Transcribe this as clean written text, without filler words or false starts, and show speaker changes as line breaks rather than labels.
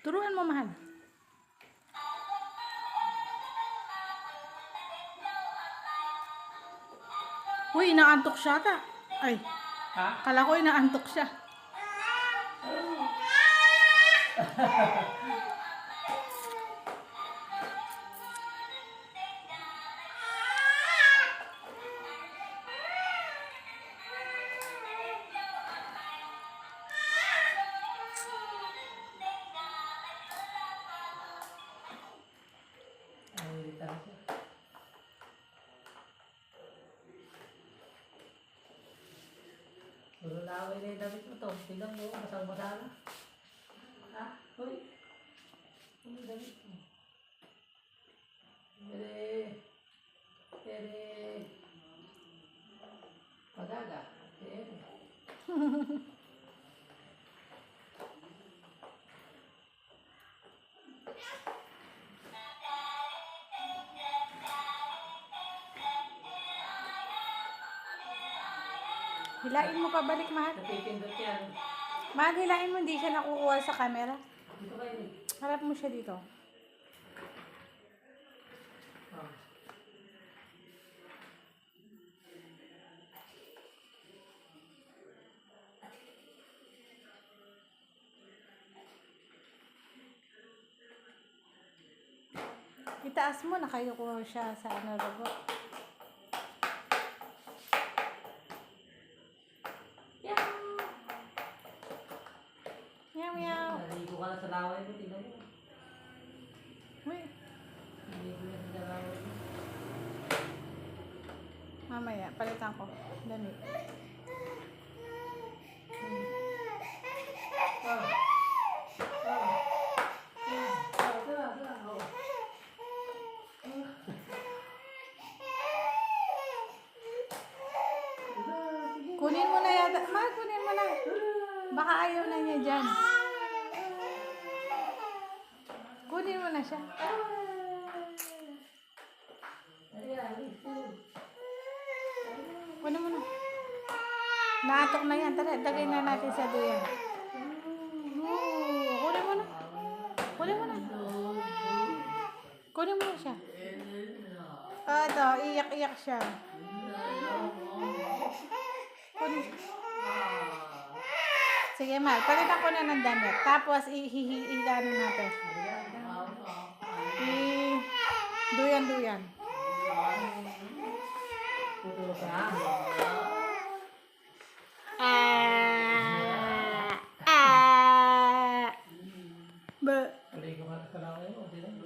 Turuan mo, mahal. Uy, inaantok siya ata. Ay,
Ha?
kala ko inaantok siya.
Ay, tara siya. Puro laway na yung damit mo to. Tingnan mo, basang-basa na. Ha? Hoy. Ano yung damit mo? Tere. Tere. Pagaga. Tere.
Hilain mo pabalik, mahal.
Napipindot yan.
Mahal, hilain mo. Hindi siya nakukuha sa camera.
Dito kayo.
Harap mo siya dito.
Oh.
Itaas mo, nakayuko siya sa robo. Meow, meow.
Naligo ka na sa laway mo. Tingnan mo.
Uy,
Naligo na sa laway mo.
mamaya, palitan ko. Dali.
Ah. Ah. Tara. Oh.
Kunin mo na yata. Mahal, kunin mo na. Baka ayaw na niya dyan. Kunin mo na siya. Kunin mo na. Naatok na yan. Tara, dagay na natin sa duyan. Kunin mo na. Kunin mo na. Kunin mo na siya. Ito, iyak-iyak siya. Kunin. Sige, mahal. Palitan ko na ng damit. Tapos, ihihilano natin. Duyan-duyan. Ba.
Naligo ka na sa laway mo. Tingnan mo.